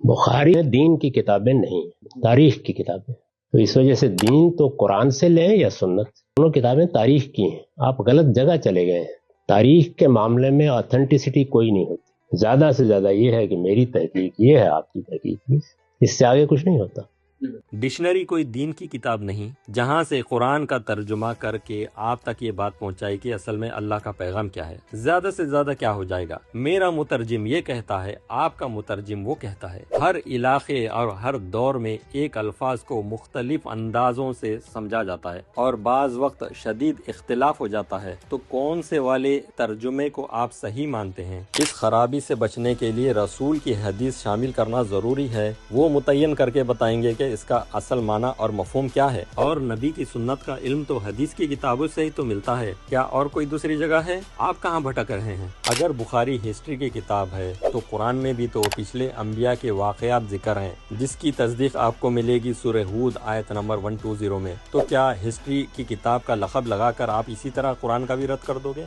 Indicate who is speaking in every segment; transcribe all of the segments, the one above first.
Speaker 1: بخاری میں دین کی کتابیں نہیں ہیں، تاریخ کی کتابیں، تو اس وجہ سے دین تو قرآن سے لیں یا سنت، دونوں کتابیں تاریخ کی ہیں. آپ غلط جگہ چلے گئے ہیں. تاریخ کے معاملے میں آتھینٹسٹی کوئی نہیں ہوتی. زیادہ سے زیادہ یہ ہے کہ میری تحقیق یہ ہے، آپ کی تحقیق یہ، اس سے آگے کچھ نہیں ہوتا.
Speaker 2: ڈکشنری کوئی دین کی کتاب نہیں جہاں سے قرآن کا ترجمہ کر کے آپ تک یہ بات پہنچائے کہ اصل میں اللہ کا پیغام کیا ہے. زیادہ سے زیادہ کیا ہو جائے گا، میرا مترجم یہ کہتا ہے، آپ کا مترجم وہ کہتا ہے. ہر علاقے اور ہر دور میں ایک الفاظ کو مختلف اندازوں سے سمجھا جاتا ہے اور بعض وقت شدید اختلاف ہو جاتا ہے. تو کون سے والے ترجمے کو آپ صحیح مانتے ہیں؟ اس خرابی سے بچنے کے لیے رسول کی حدیث شامل کرنا ضروری ہے. وہ متعین کر کے بتائیں گے کہ اس کا اصل معنی اور مفہوم کیا ہے. اور نبی کی سنت کا علم تو حدیث کی کتابوں سے ہی تو ملتا ہے، کیا اور کوئی دوسری جگہ ہے؟ آپ کہاں بھٹک رہے ہیں؟ اگر بخاری ہسٹری کی کتاب ہے تو قرآن میں بھی تو پچھلے انبیاء کے واقعات ذکر ہیں، جس کی تصدیق آپ کو ملے گی سورہ ہود آیت نمبر 120 میں. تو کیا ہسٹری کی کتاب کا لقب لگا کر آپ اسی طرح قرآن کا بھی رد کر دو گے؟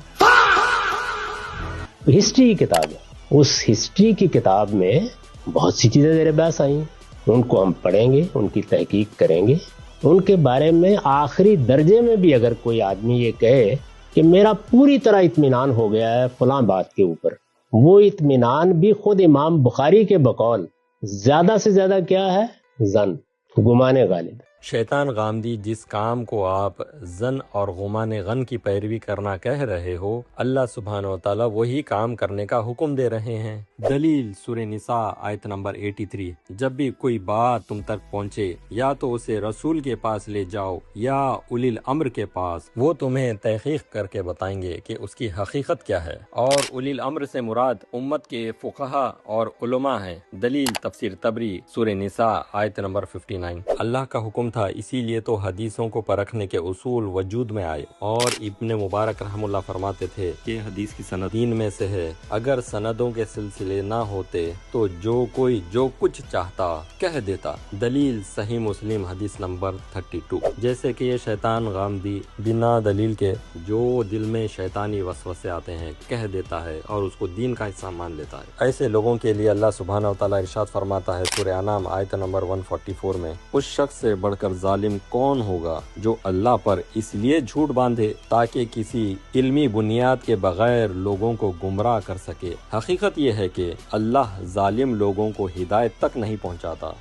Speaker 1: ہسٹری کی کتاب ہے، اس ہسٹری کی کتاب میں بہت سی چیزیں زیر بحث آئی ہیں، ان کو ہم پڑھیں گے، ان کی تحقیق کریں گے. ان کے بارے میں آخری درجے میں بھی اگر کوئی آدمی یہ کہے کہ میرا پوری طرح اطمینان ہو گیا ہے فلاں بات کے اوپر، وہ اطمینان بھی خود امام بخاری کے بقول زیادہ سے زیادہ کیا ہے؟ ظن، گمان غالب.
Speaker 2: شیطان غامدی جس کام کو آپ زن اور گمان غن کی پیروی کرنا کہہ رہے ہو، اللہ سبحانہ و تعالیٰ وہی کام کرنے کا حکم دے رہے ہیں. دلیل سورہ نساء آیت نمبر 83. جب بھی کوئی بات تم تک پہنچے یا تو اسے رسول کے پاس لے جاؤ یا اولی الامر کے پاس، وہ تمہیں تحقیق کر کے بتائیں گے کہ اس کی حقیقت کیا ہے. اور اولی الامر سے مراد امت کے فقہا اور علماء ہیں. دلیل تفسیر طبری سورہ نساء آیت نمبر 59. اللہ کا حکم تھا، اسی لیے تو حدیثوں کو پرکھنے کے اصول وجود میں آئے. اور ابن مبارک رحم اللہ فرماتے تھے کہ حدیث کی سند دین میں سے ہے، اگر سندوں کے سلسلے نہ ہوتے تو جو کوئی جو کچھ چاہتا کہہ دیتا. دلیل صحیح مسلم حدیث نمبر 32. جیسے کہ یہ شیطان غامدی بنا دلیل کے جو دل میں شیطانی وسوسے آتے ہیں کہہ دیتا ہے اور اس کو دین کا حصہ مان لیتا ہے. ایسے لوگوں کے لیے اللہ سبحانہ و تعالیٰ ارشاد فرماتا ہے سورہ انعام آیت نمبر 144 میں، اس شخص سے بڑھ کر ظالم کون ہوگا جو اللہ پر اس لیے جھوٹ باندھے تاکہ کسی علمی بنیاد کے بغیر لوگوں کو گمراہ کر سکے. حقیقت یہ ہے کہ اللہ ظالم لوگوں کو ہدایت تک نہیں پہنچاتا.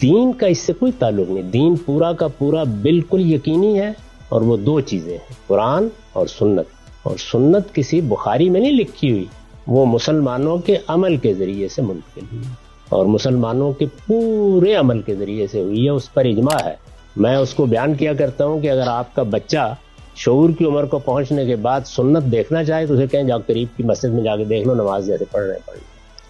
Speaker 1: دین کا اس سے کوئی تعلق نہیں. دین پورا کا پورا بالکل یقینی ہے، اور وہ دو چیزیں ہیں، قرآن اور سنت. اور سنت کسی بخاری میں نہیں لکھی ہوئی، وہ مسلمانوں کے عمل کے ذریعے سے منتقل ہوئی اور مسلمانوں کے پورے عمل کے ذریعے سے ہوئی ہے. اس پر اجماع ہے. میں اس کو بیان کیا کرتا ہوں کہ اگر آپ کا بچہ شعور کی عمر کو پہنچنے کے بعد سنت دیکھنا چاہے تو اسے کہیں جاؤ قریب کی مسجد میں جا کے دیکھ لو، نماز جیسے پڑھ رہے ہیں.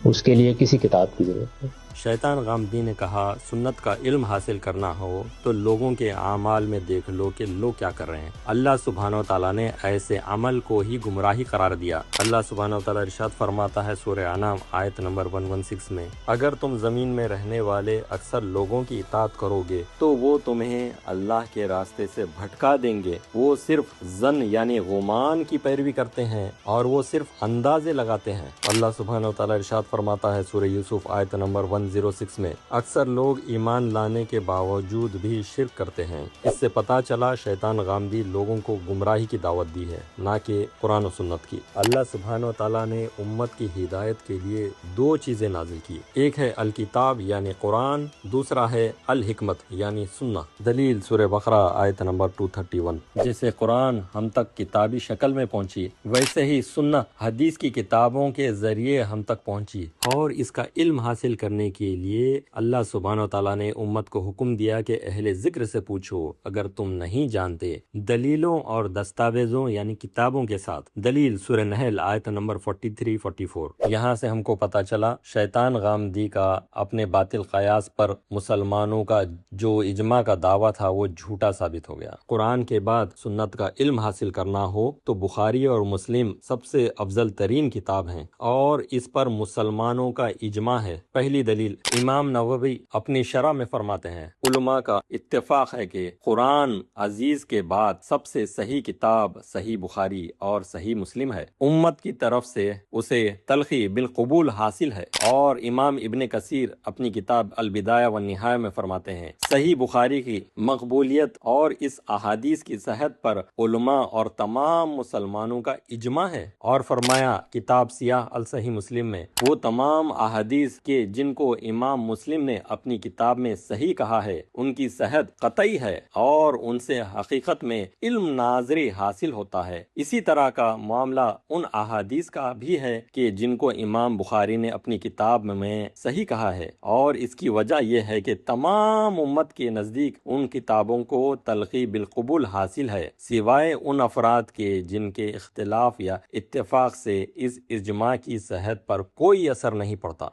Speaker 1: اس کے لیے کسی کتاب کی ضرورت نہیں.
Speaker 2: شیطان غامدی نے کہا سنت کا علم حاصل کرنا ہو تو لوگوں کے اعمال میں دیکھ لو کہ لوگ کیا کر رہے ہیں. اللہ سبحانہ و تعالیٰ نے ایسے عمل کو ہی گمراہی قرار دیا. اللہ سبحانہ و تعالیٰ ارشاد فرماتا ہے سورہ انعام آیت نمبر 116 میں، اگر تم زمین میں رہنے والے اکثر لوگوں کی اطاعت کرو گے تو وہ تمہیں اللہ کے راستے سے بھٹکا دیں گے. وہ صرف ظن یعنی گمان کی پیروی کرتے ہیں اور وہ صرف اندازے لگاتے ہیں. اللہ سبحانہ و تعالیٰ ارشاد فرماتا ہے سورہ یوسف آیت نمبر 106 میں، اکثر لوگ ایمان لانے کے باوجود بھی شرک کرتے ہیں. اس سے پتہ چلا شیطان غامدی لوگوں کو گمراہی کی دعوت دی ہے، نہ کہ قرآن و سنت کی. اللہ سبحانہ و تعالیٰ نے امت کی ہدایت کے لیے دو چیزیں نازل کی، ایک ہے الکتاب یعنی قرآن، دوسرا ہے الحکمت یعنی سنت. دلیل سورہ بقرہ آیت نمبر 231. جیسے قرآن ہم تک کتابی شکل میں پہنچی، ویسے ہی سنت حدیث کی کتابوں کے ذریعے ہم تک پہنچی. اور اس کا علم حاصل کرنے کے لیے اللہ سبحانہ و تعالیٰ نے امت کو حکم دیا کہ اہل ذکر سے پوچھو اگر تم نہیں جانتے، دلیلوں اور دستاویزوں یعنی کتابوں کے ساتھ. دلیل سورہ نحل آیت نمبر 43-44. یہاں سے ہم کو پتہ چلا شیطان غامدی کا اپنے باطل قیاس پر مسلمانوں کا جو اجماع کا دعویٰ تھا وہ جھوٹا ثابت ہو گیا. قرآن کے بعد سنت کا علم حاصل کرنا ہو تو بخاری اور مسلم سب سے افضل ترین کتاب ہیں اور اس پر مسلمانوں کا اجماع ہے. پہلی دلیل جلیل امام نووی اپنی شرح میں فرماتے ہیں، علماء کا اتفاق ہے کہ قرآن عزیز کے بعد سب سے صحیح کتاب صحیح بخاری اور صحیح مسلم ہے، امت کی طرف سے اسے تلخی بالقبول حاصل ہے۔ اور امام ابن کثیر اپنی کتاب البدایہ والنہایہ میں فرماتے ہیں، صحیح بخاری کی مقبولیت اور اس احادیث کی صحت پر علماء اور تمام مسلمانوں کا اجماع ہے۔ اور فرمایا کتاب سیاہ الصحیح مسلم میں وہ تمام احادیث کے جن کو امام مسلم نے اپنی کتاب میں صحیح کہا ہے ان کی صحت قطعی ہے اور ان سے حقیقت میں علم ناظری حاصل ہوتا ہے۔ اسی طرح کا معاملہ ان احادیث کا بھی ہے کہ جن کو امام بخاری نے اپنی کتاب میں صحیح کہا ہے، اور اس کی وجہ یہ ہے کہ تمام امت کے نزدیک ان کتابوں کو تلقی بالقبول حاصل ہے، سوائے ان افراد کے جن کے اختلاف یا اتفاق سے اس اجماع کی صحت پر کوئی اثر نہیں پڑتا۔